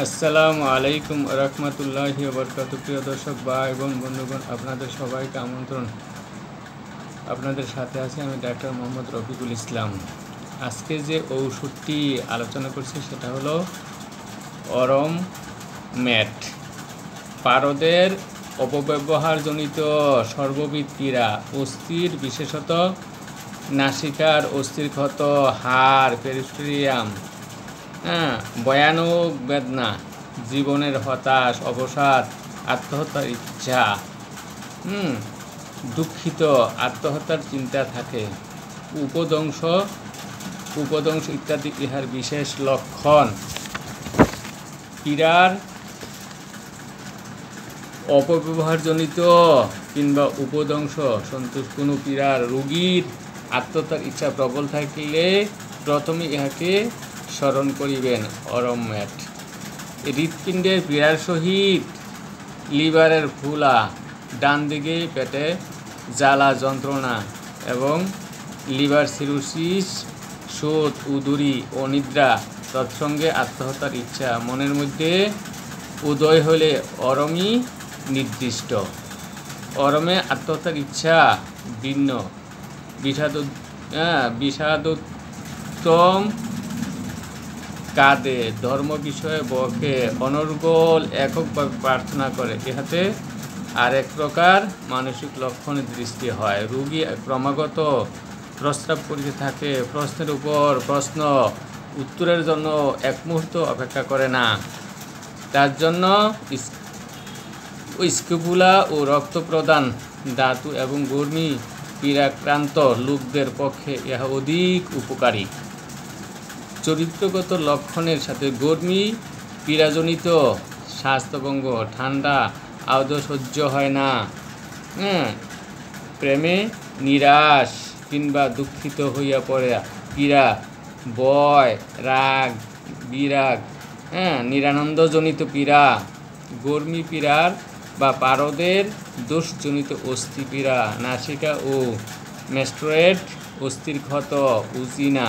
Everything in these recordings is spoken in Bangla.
আসসালামু আলাইকুম রহমতুল্লাহি ওবরকাতুহু। প্রিয় দর্শক ভাই বোন বন্ধুগণ, আপনাদের সবাইকে আমন্ত্রণ। আপনাদের সাথে আছি আমি ডাক্তার মোহাম্মদ রফিকুল ইসলাম। আজকে যে ঔষধটি আলোচনা করছি সেটা হলো অরম ম্যাট। পারদের অপব্যবহারজনিত সর্ববিধ পীড়া, অস্থির বিশেষত নাসিকার অস্থির ক্ষত, হাড়, পেরিস্টেরিয়াম, ভয়ানক বেদনা, জীবনের হতাশ, অবসাদ, আত্মহত্যার ইচ্ছা, দুঃখিত, আত্মহত্যার চিন্তা থাকে, উপদংশ ইত্যাদি ইহার বিশেষ লক্ষণ। পীড়ার অপব্যবহারজনিত কিংবা উপদংশ সন্তোষ কোনো পীড়ার রোগীর আত্মহত্যার ইচ্ছা প্রবল থাকিলে প্রথমে ইহাকে স্মরণ করিবেন অরম ম্যাট। হৃৎপিণ্ডের পীড়ার সহিত লিভারের ফুলা, ডান দিকে পেটে জ্বালা যন্ত্রণা এবং লিভার সিরোসিস, শোথ, উদুরি, অনিদ্রা, তৎসঙ্গে আত্মহত্যার ইচ্ছা মনের মধ্যে উদয় হলে অরমই নির্দিষ্ট। অরমে আত্মহত্যার ইচ্ছা ভিন্ন, বিষাদোত্তম কাঁদে, ধর্ম বিষয়ে বকে, অনর্গল এককভাবে প্রার্থনা করে। ইহাতে আরেক প্রকার মানসিক লক্ষণের দৃষ্টি হয়। রোগী ক্রমাগত প্রস্রাব করিতে থাকে, প্রশ্নের উপর প্রশ্ন, উত্তরের জন্য এক মুহূর্ত অপেক্ষা করে না। তার জন্য স্ক্যাপুলা ও রক্ত প্রদান ধাতু এবং গর্মি পীড়াক্রান্ত লোকদের পক্ষে ইহা অধিক উপকারী। চরিত্রগত লক্ষণের সাথে গর্মি পীড়াজনিত স্বাস্থ্যভঙ্গ, ঠান্ডা আদৌ সহ্য হয় না, প্রেমে নিরাশ কিংবা দুঃখিত হইয়া পড়া, পীড়া, ভয়, রাগ, বিরাগ, নিরানন্দজনিত পীড়া, গর্মি পীড়ার বা পারদের দোষজনিত অস্থি পীড়া, নাসিকা ও ম্যাস্টোরেট, অস্থির ক্ষত, উজিনা,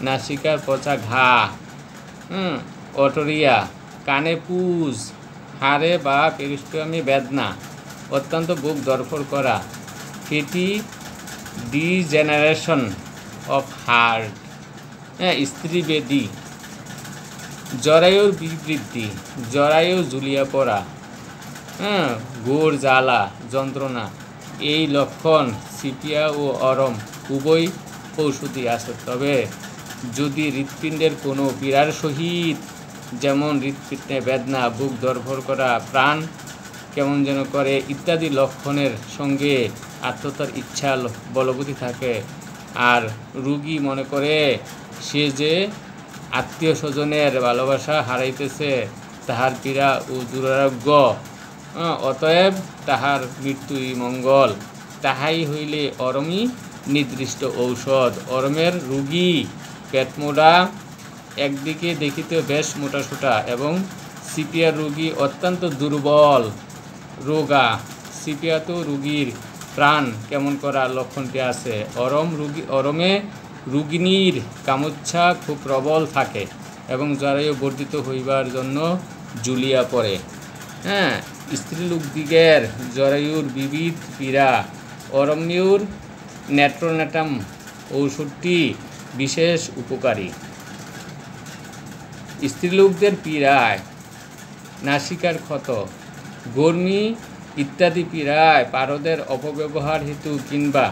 নাসিকার পচা ঘা, অটোরিয়া, কানে পুজ, হাড়ে বা পেরিস্টোমিয়ামে বেদনা, অত্যন্ত বুক ধড়ফড় করা, ফ্যাটি ডিজেনারেশন অফ হার্ট, স্ত্রীবেদী, জরায়ুর বিবৃদ্ধি, জরায়ু ঝুলিয়া পড়া, গোড় জ্বালা যন্ত্রণা। এই লক্ষণ সিপিয়া ও অরম উভয় ঔষধি আছে। তবে যদি হৃৎপিণ্ডের কোনো পীড়ার সহিত, যেমন হৃৎপিণ্ডে বেদনা, বুক ধড়ফড় করা, প্রাণ কেমন যেন করে ইত্যাদি লক্ষণের সঙ্গে আত্মহত্যার ইচ্ছা বলবতী থাকে, আর রোগী মনে করে সে যে আত্মীয় স্বজনের ভালোবাসা হারাইতেছে, তাহার পীড়া ও দুরারোগ্য, অতএব তাহার মৃত্যুই মঙ্গল, তাহাই হইলে অরমই নির্দিষ্ট ঔষধ। অরমের রোগী পেটমোড়া, একদিকে দেখিতে বেশ মোটাসোটা, এবং সিপিয়ার রোগী অত্যন্ত দুর্বল, রোগা। সিপিয়াতো রোগীর প্রাণ কেমন করার লক্ষণটি আছে। অরমে রোগিণীর কামোচ্ছা খুব প্রবল থাকে এবং জরায়ু বর্ধিত হইবার জন্য ঝুলিয়া পড়ে। স্ত্রীলোকদিগের জরায়ুর বিবিধ পীড়া, অরম্যুর নেট্রোনেটাম ঔষধটি বিশেষ উপকারী। স্ত্রীলোকদের পীড়ায়, নাসিকার ক্ষত, গর্মি ইত্যাদি পীড়ায়, পারদের অপব্যবহার হেতু কিংবা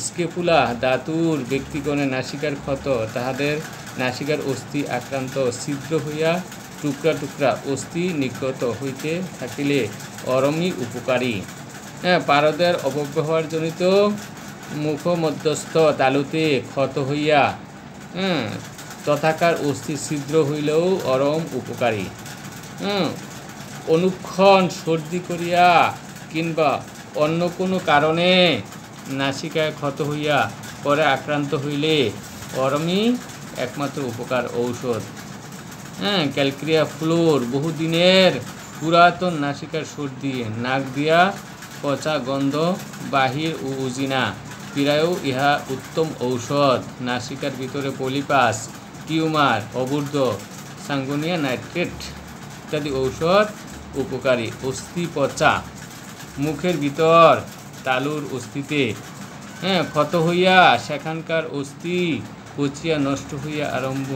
স্ক্যাপুলা ধাতুর ব্যক্তিগণের নাসিকার ক্ষত, তাহাদের নাসিকার অস্থি আক্রান্ত, ছিদ্র হইয়া টুকরা টুকরা অস্থি নির্গত হইতে থাকিলে অরমই উপকারী। পারদের অপব্যবহারজনিত মুখমধ্যস্থ তালুতে ক্ষত হইয়া তথাকার অস্থি ছিদ্র হইলেও অরম উপকারী। অনুক্ষণ সর্দি করিয়া কিংবা অন্য কোনো কারণে নাসিকায় ক্ষত হইয়া পরে আক্রান্ত হইলে অরমই একমাত্র উপকার ঔষধ। ক্যালক্রিয়া ফ্লোর, বহুদিনের পুরাতন নাসিকার সর্দি, নাক দিয়া পচা গন্ধ বাহির ও উজিনা পীড়ায়ও ইহা উত্তম ঔষধ। নাসিকার ভিতরে পলিপাস, টিউমার, অবুর্ধ, সাঙ্গুনিয়া নাইট্রেট ইত্যাদি ঔষধ উপকারী। অস্থি পচা, মুখের ভিতর তালুর অস্থিতে ক্ষত হইয়া সেখানকার অস্থি পচিয়া নষ্ট হইয়া আরম্ভ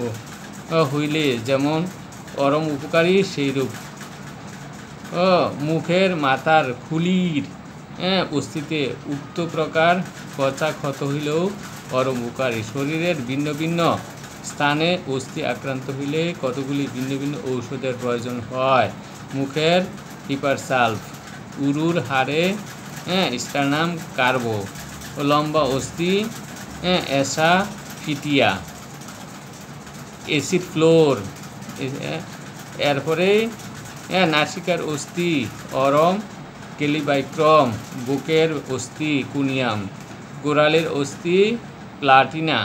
হইলে যেমন অরম উপকারী সেইরূপ মুখের মাথার খুলির অস্থিতে উক্ত প্রকার পচা ক্ষত হইলেও অরম উপকারী। শরীরের ভিন্ন ভিন্ন স্থানে অস্থি আক্রান্ত হইলে কতগুলি ভিন্ন ভিন্ন ঔষধের প্রয়োজন হয়। মুখের হিপারসালফ, উরুর হাড়ে স্টার্নাম কার্বো, লম্বা অস্থি অ্যাসাফিটিয়া, অ্যাসিড ফ্লোর। এরপরে নাসিকার অস্থি অরম কেলিবাইক্রম, বুকের অস্থি কুনিয়াম, গোড়ালির অস্থি প্লাটিনা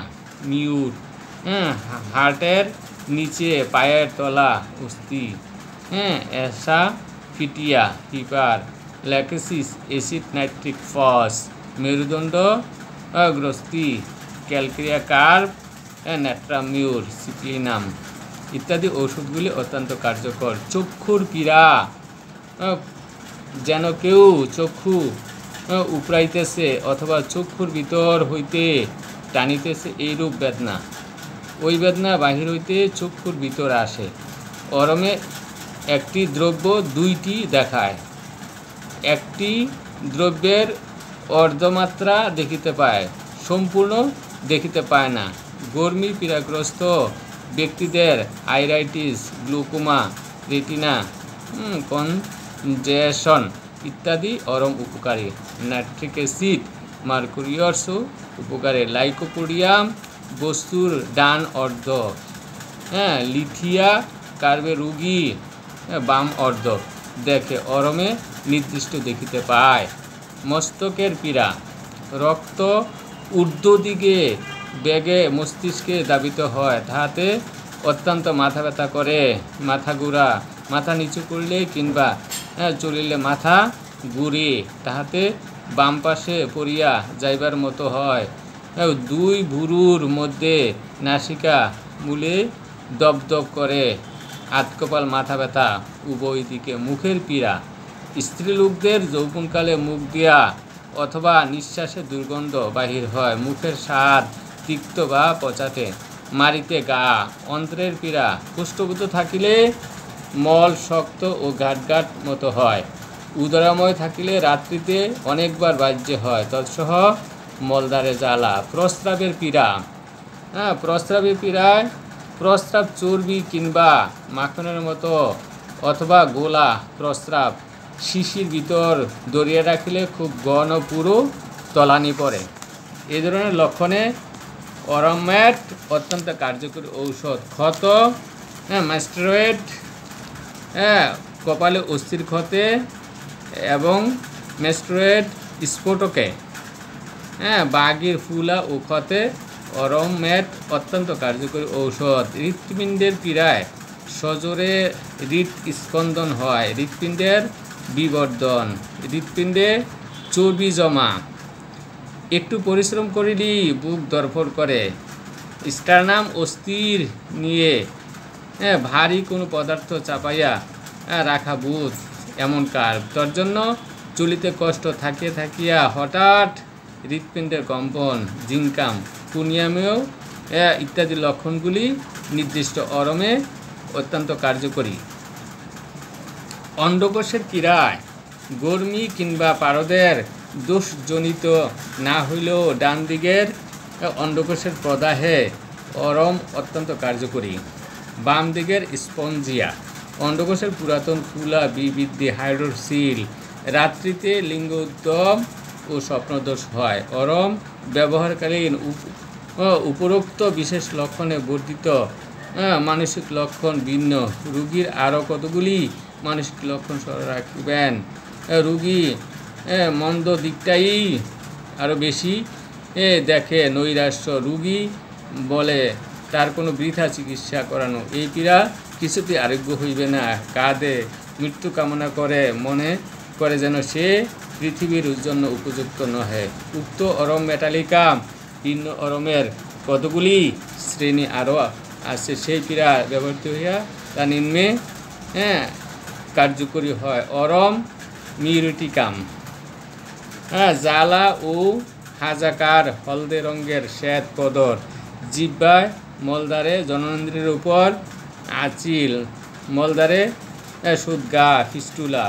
মিউর, হার্টের নিচে পায়ের তলা অস্থি অ্যাসাফিটিয়া হিপার ল্যাকেসিস, অ্যাসিড নাইট্রিক ফস, মেরুদণ্ড গ্রস্তি ক্যালকেরিয়া কার্ভ, ন্যাট্রামিউর সিপ্লিনাম ইত্যাদি ওষুধগুলি অত্যন্ত কার্যকর। চক্ষুর পীড়া, যেন কেউ চক্ষু উপড়াইতেছে অথবা চক্ষুর ভিতর হইতে টানিতেছে, এইরূপ বেদনা। ওই বেদনা বাহির হইতে চক্ষুর ভিতর আসে। অরমে একটি দ্রব্য দুইটি দেখায়, একটি দ্রব্যের অর্ধমাত্রা দেখিতে পায়, সম্পূর্ণ দেখিতে পায় না। গর্মি পীড়াগ্রস্ত ব্যক্তিদের আইরাইটিস, গ্লুকোমা, রেটিনা কনজেশন ইত্যাদি অরম উপকারী। নাইট্রিক অ্যাসিড মার্কুরিয়াসও উপকারী। লাইকোপোডিয়াম বস্তুর ডান অর্ধ, লিথিয়া কার্বে রোগী বাম অর্ধ দেখে অরমে নির্দিষ্ট দেখিতে পায়। মস্তকের পীড়া, রক্ত ঊর্ধ্বদিকে বেগে মস্তিষ্কে দাবিত হয়, তাহাতে অত্যন্ত মাথা ব্যথা করে। মাথা ঘুরা, মাথা নিচু করিলে কিংবা চলিলে মাথা ঘুরে, তাহাতে বাম পাশে পড়িয়া যাইবার মতো হয়। দুই ভুরুর মধ্যে নাসিকা মূলে দপদপ করে, আধকপাল মাথা ব্যথা উভয় দিকে। মুখের পীড়া, স্ত্রীলোকদের যৌবনকালে মুখ দিয়া অথবা নিঃশ্বাসে দুর্গন্ধ বাহির হয়। মুখের স্বাদ তিক্ত বা পচাতে, মারিতে গা। অন্ত্রের পীড়া, কুষ্ঠভূত থাকিলে মল শক্ত ও গাঁট মতো হয়। উদরাময় থাকিলে রাত্রিতে অনেকবার বাহ্য হয়, তৎসহ মলদ্বারে জ্বালা। প্রস্রাবের পীড়া, প্রস্রাবের পীড়ায় প্রস্রাব চর্বি কিংবা মাখনের মতো অথবা গোলা প্রস্রাব শিশির ভিতর দরিয়ে রাখিলে খুব ঘন পুরো তলানি পড়ে। এই ধরনের লক্ষণে অরম্যাট অত্যন্ত কার্যকরী ঔষধ। ক্ষত, ম্যাস্টেরয়েড, কপালে অস্থির ক্ষতে এবং ম্যাস্টেরয়েড স্ফোটকে, বাগির ফুলা ও ক্ষতে অরম্যাট অত্যন্ত কার্যকরী ঔষধ। হৃৎপিণ্ডের পীড়ায় সজোরে হৃৎস্পন্দন হয়, হৃৎপিণ্ডের বিবর্ধন, হৃৎপিণ্ডে চর্বি জমা, একটু পরিশ্রম করিলেই বুক ধড়ফড় করে। স্টার্নাম অস্থির নিয়ে ভারী কোনো পদার্থ চাপাইয়া রাখা বুধ এমন কার্ভ। তার জন্য চলিতে কষ্ট, থাকিয়া হঠাৎ হৃৎপিণ্ডের কম্পন, জিঙ্কাম, কুনিয়ামেও ইত্যাদি লক্ষণগুলি নির্দিষ্ট অরমে অত্যন্ত কার্যকরী। অন্ডকোষের পীড়ায় গর্মি কিংবা পারদের দোষজনিত না হইলেও ডান দিকের অন্ডকোষের প্রদাহে অরম অত্যন্ত কার্যকরী। বাম দিকের স্পঞ্জিয়া, অন্ডকোষের পুরাতন ফুলা বৃদ্ধি, হাইড্রোসিল, রাত্রিতে লিঙ্গ উদ্যম ও স্বপ্নদোষ হয়। অরম ব্যবহারকালীন উপরোক্ত বিশেষ লক্ষণে বর্ধিত মানসিক লক্ষণ ভিন্ন। রোগীর আরও কতগুলি মানসিক লক্ষণ স্মরণ রাখবেন। রোগী মন্দ দিকটাই আরও বেশি দেখে, নৈরাশ্য। রোগী বলে তার কোনো বৃথা চিকিৎসা করানো, এই পীড়া কিছুতেই আরোগ্য হইবে না। কাঁদে, মৃত্যু কামনা করে, মনে করে যেন সে পৃথিবীর জন্য উপযুক্ত নহে। উক্ত অরম মেটালিকা ভিন্ন অরমের কতগুলি শ্রেণী আরও আছে, সেই পীড়া ব্যবহৃত হইয়া তা নিম্নে কার্যকরী হয়। অরম মিউরিটিকাম। জ্বালা ও হাজাকার হলদে রঙের শ্বেত কদর, জিহ্বায় মলদ্বারে জননেন্দ্রিয়ের উপর আচিল, মলদ্বারে সুদগা ফিস্টুলা,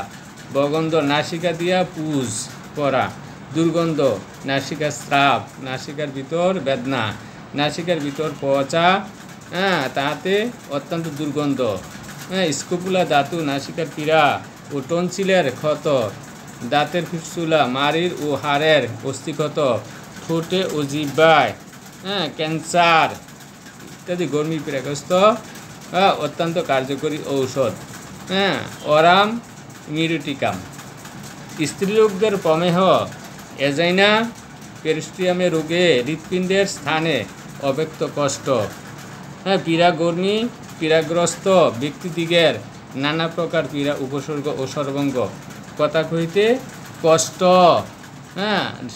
বগন্ধ নাসিকা দিয়া পুজ করা, দুর্গন্ধ নাসিকা স্রাব, নাসিকার ভিতর বেদনা, নাসিকার ভিতর পচা, তাতে অত্যন্ত দুর্গন্ধ, স্কোপুলা ধাতু নাসিকার পীড়া ও টনসিলের ক্ষত, দাঁতের ফিস্টুলা, মাড়ির ও হাড়ের অস্থিক্ষত, ঠোঁটে ও জিহ্বায় ক্যান্সার ইত্যাদি গর্মি পীড়াগ্রস্ত অত্যন্ত কার্যকরী ঔষধ। অরাম মিউরিটিকাম। স্ত্রীলোকদের প্রমেহ, এজাইনা পেরিস্ট্রিয়ামে রোগে, হৃৎপিণ্ডের স্থানে অব্যক্ত কষ্ট, পীড়াগর্মী পীড়াগ্রস্ত ব্যক্তিদিগের নানা প্রকার পীড়া উপসর্গ ও সর্বাঙ্গ, কথা কহিতে কষ্ট,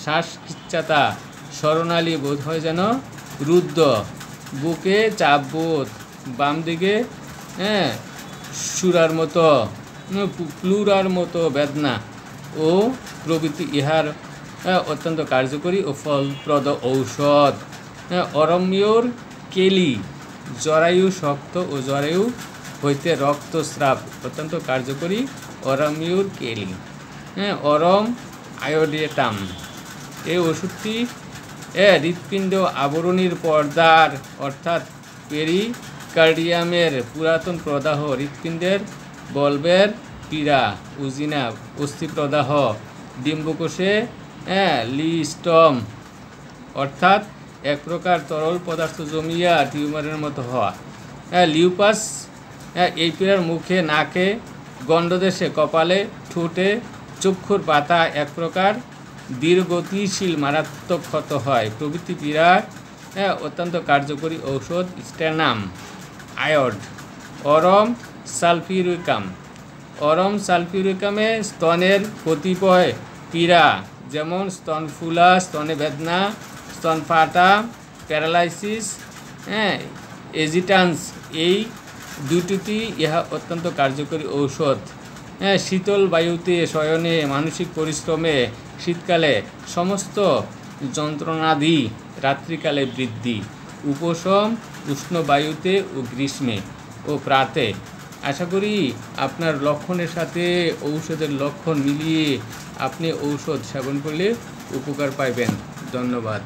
শ্বাসখিচ্ছাতা, স্মরণালী বোধ হয় যেন রুদ্ধ, বুকে চাপ বোধ, বাম দিকে সুরার মতো প্লুরার মতো বেদনা ও প্রভৃতি ইহার অত্যন্ত কার্যকরী ও ফলপ্রদ ঔষধ। অরম্যর কেলি, জরায়ু শক্ত ও জরায়ু হইতে রক্তস্রাব, অত্যন্ত কার্যকরী অরম্যর কেলি। অরম আয়োডেটাম। এই ওষুধটি হৃৎপিণ্ড আবরণীর পর্দার অর্থাৎ পেরিকার্ডিয়ামের পুরাতন প্রদাহ, হৃৎপিণ্ডের বল্বের পীড়া, উজিনা অস্থি প্রদাহ, ডিম্বকোষে লিস্টম অর্থাৎ এক প্রকার তরল পদার্থ জমিয়া টিউমারের মতো হওয়া, লিউপাস এই পীড়ার মুখে, নাকে, গণ্ডদেশে, কপালে, ঠোঁটে, চক্ষুর পাতা এক প্রকার দীর্ঘগতিশীল মারাত্মক ক্ষত হয়, প্রভৃতি পীড়ার অত্যন্ত কার্যকরী ঔষধ। স্টেনাম আয়োড। অরম সালফিউরিকাম। অরম সালফিউরিকামে স্তনের কতিপয় পীড়া যেমন স্তন ফুলা, স্তনে বেদনা, স্তন ফাটা, প্যারালাইসিস, এজিটান্স, এই দুটিতেই ইহা অত্যন্ত কার্যকরী ঔষধ। শীতল বায়ুতে শয়নে, মানসিক পরিশ্রমে, শীতকালে সমস্ত যন্ত্রণাদি, রাত্রিকালে বৃদ্ধি, উপশম উষ্ণ বায়ুতে ও গ্রীষ্মে ও প্রাতে। আশা করি আপনার লক্ষণের সাথে ঔষধের লক্ষণ মিলিয়ে আপনি ঔষধ সেবন করলে উপকার পাইবেন। ধন্যবাদ।